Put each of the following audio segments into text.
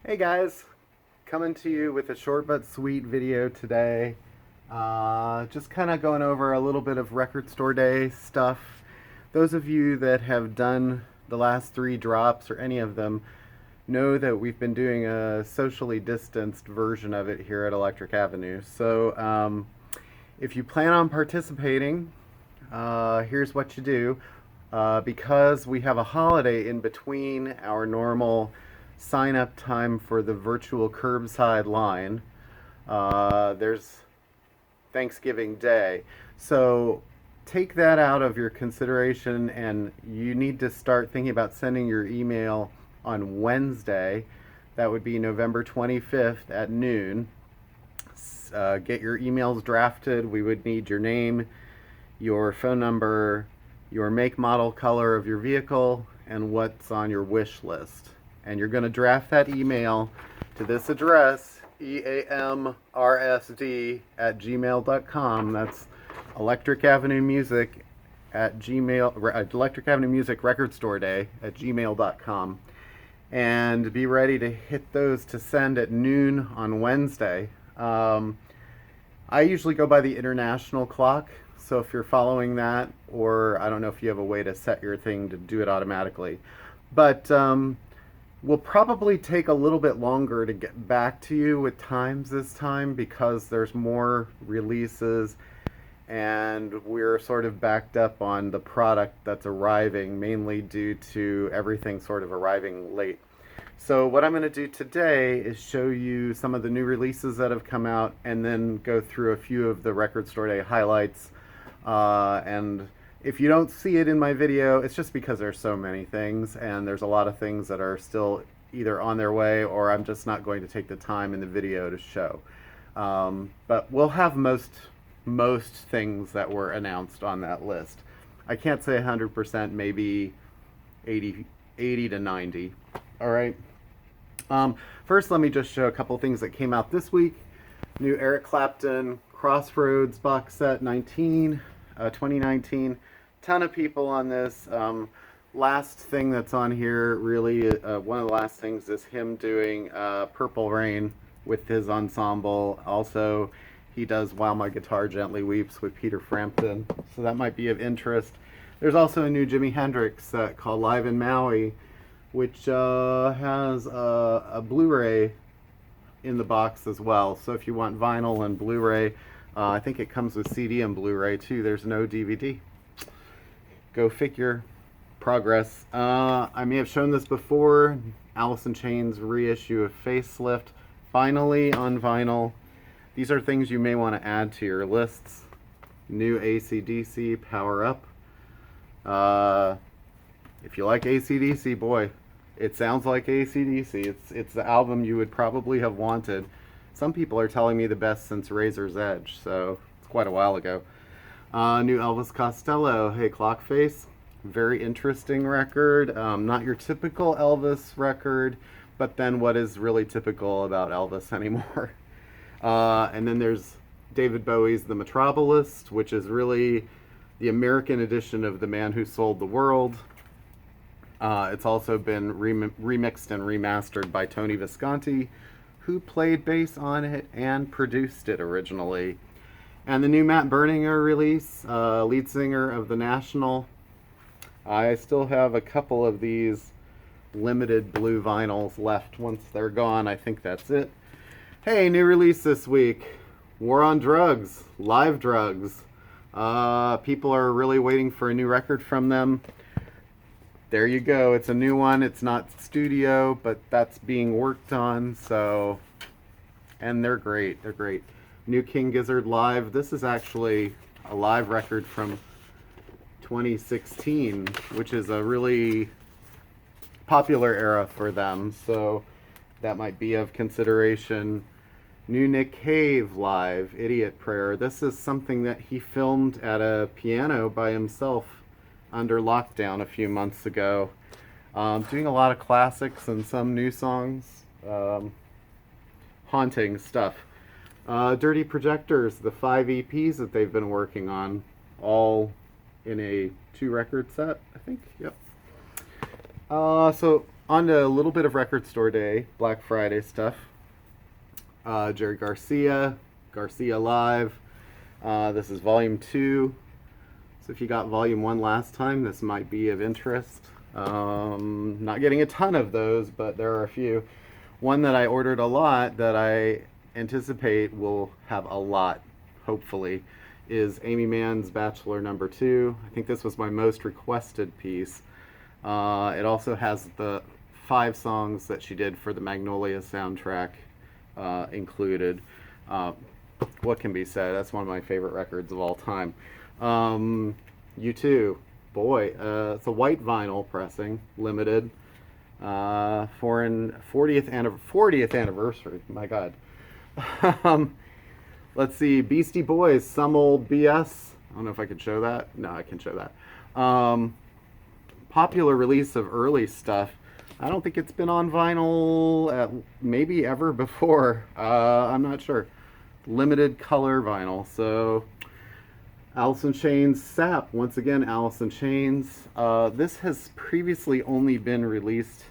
Hey guys, coming to you with a short but sweet video today. Just kind of going over a little bit of Record Store Day stuff. Those of you that have done the last three drops or any of them know that we've been doing a socially distanced version of it here at Electric Avenue. So if you plan on participating, here's what you do. Because we have a holiday in between our normal sign up time for the virtual curbside line, there's Thanksgiving Day. So take that out of your consideration, and you need to start thinking about sending your email on Wednesday. That would be November 25th at noon. Get your emails drafted. We would need your name, your phone number, your make, model, color of your vehicle, and what's on your wish list. And you're going to draft that email to this address, eamrsd@gmail.com. That's Electric Avenue Music at Gmail, Electric Avenue Music Record Store Day at gmail.com. And be ready to hit those to send at noon on Wednesday. I usually go by the international clock, so if you're following that, or I don't know if you have a way to set your thing to do it automatically, but we'll probably take a little bit longer to get back to you with times this time because there's more releases and we're sort of backed up on the product that's arriving, mainly due to everything sort of arriving late. So what I'm going to do today is show you some of the new releases that have come out and then go through a few of the Record Store Day highlights. And if you don't see it in my video, it's just because there's so many things and there's a lot of things that are still either on their way or I'm just not going to take the time in the video to show. But we'll have most things that were announced on that list. I can't say 100%, maybe 80 to 90. All right. First, let me just show a couple things that came out this week. New Eric Clapton Crossroads box set 2019. Ton of people on this. Last thing that's on here, really, one of the last things is him doing Purple Rain with his ensemble. Also, he does While My Guitar Gently Weeps with Peter Frampton, so that might be of interest. There's also a new Jimi Hendrix set called Live in Maui, which has a Blu-ray in the box as well. So if you want vinyl and Blu-ray, I think it comes with CD and Blu-ray too. There's no DVD. Go figure. Progress. I may have shown this before. Alice in Chains reissue of Facelift, finally on vinyl. These are things you may want to add to your lists. New AC/DC, Power Up. If you like AC/DC, boy, it sounds like AC/DC. It's the album you would probably have wanted. Some people are telling me the best since Razor's Edge, so it's quite a while ago. New Elvis Costello, Hey Clockface. Very interesting record. Not your typical Elvis record, but then what is really typical about Elvis anymore? And then there's David Bowie's The Metropolist, which is really the American edition of The Man Who Sold the World. It's also been remixed and remastered by Tony Visconti, who played bass on it and produced it originally. And the new Matt Berninger release, lead singer of The National. I still have a couple of these limited blue vinyls left. Once they're gone, I think that's it. Hey, new release this week. War on Drugs, Live Drugs. People are really waiting for a new record from them. There you go. It's a new one. It's not studio, but that's being worked on. So, and they're great. They're great. New King Gizzard Live. This is actually a live record from 2016, which is a really popular era for them. So that might be of consideration. New Nick Cave Live, Idiot Prayer. This is something that he filmed at a piano by himself under lockdown a few months ago. Doing a lot of classics and some new songs. Haunting stuff. Dirty Projectors, the 5 EPs that they've been working on, all in a 2-record set, I think. Yep. So On to a little bit of Record Store Day, Black Friday stuff. Jerry Garcia, Garcia Live. This is Volume 2. So if you got Volume 1 last time, this might be of interest. Not getting a ton of those, but there are a few. One that I ordered a lot that I anticipate will have a lot, hopefully, is Amy Mann's Bachelor Number 2. I think this was my most requested piece. It also has the 5 songs that she did for the Magnolia soundtrack included. What can be said? That's one of my favorite records of all time. U2, boy, it's a white vinyl pressing, limited, foreign 40th anniversary. My God. Let's see, Beastie Boys, Some Old BS. I don't know if I could show that. No, I can show that. Popular release of early stuff. I don't think it's been on vinyl maybe ever before. I'm not sure. Limited color vinyl. So Alice in Chains, Sap. Once again, Alice in Chains. This has previously only been released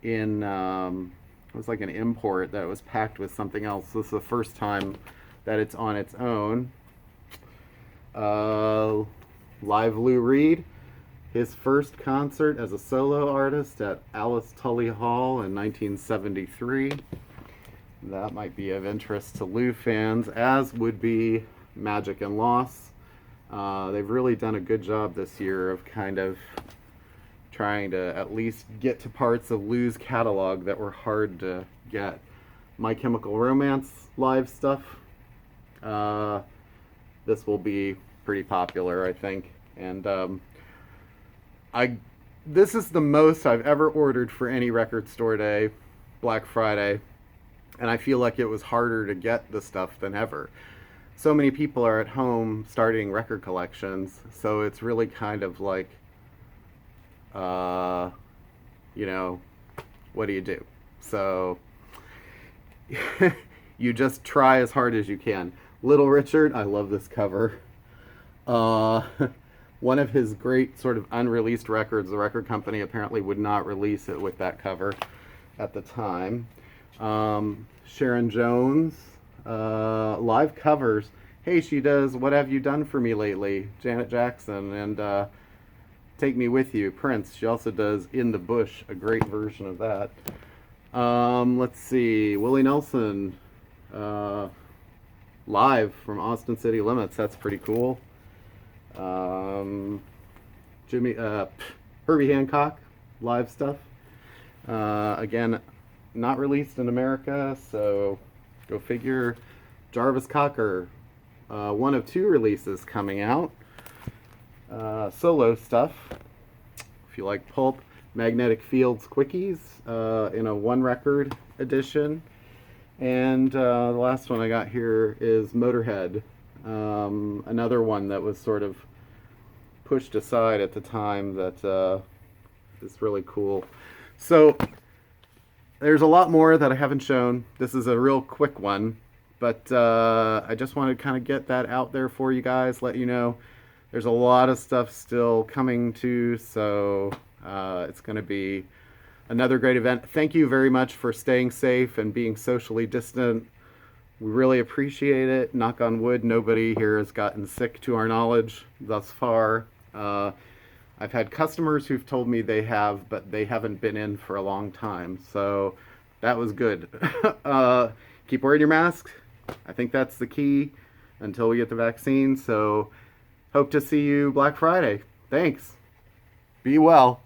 in, it was like an import that was packed with something else. This is the first time that it's on its own. Live Lou Reed. His first concert as a solo artist at Alice Tully Hall in 1973. That might be of interest to Lou fans, as would be Magic and Loss. They've really done a good job this year of kind of trying to at least get to parts of Lou's catalog that were hard to get. My Chemical Romance live stuff. This will be pretty popular, I think. And this is the most I've ever ordered for any Record Store Day, Black Friday, and I feel like it was harder to get the stuff than ever. So many people are at home starting record collections, so it's really kind of like, you know, what do you do? So you just try as hard as you can. Little Richard, I love this cover. One of his great sort of unreleased records, the record company apparently would not release it with that cover at the time. Sharon Jones, live covers. Hey, she does What Have You Done For Me Lately, Janet Jackson, and Take Me With You, Prince. She also does In the Bush, a great version of that. Let's see, Willie Nelson, live from Austin City Limits. That's pretty cool. Herbie Hancock, live stuff. Again, not released in America, so go figure. Jarvis Cocker, one of 2 releases coming out. Solo stuff, if you like pulp. Magnetic Fields Quickies in a 1-record edition. And the last one I got here is Motorhead, another one that was sort of pushed aside at the time that is really cool. So there's a lot more that I haven't shown. This is a real quick one, but I just wanted to kind of get that out there for you guys, let you know there's a lot of stuff still coming to, so it's going to be another great event. Thank you very much for staying safe and being socially distant. We really appreciate it. Knock on wood, nobody here has gotten sick to our knowledge thus far. I've had customers who've told me they have, but they haven't been in for a long time. So that was good. Keep wearing your mask. I think that's the key until we get the vaccine. So hope to see you Black Friday. Thanks. Be well.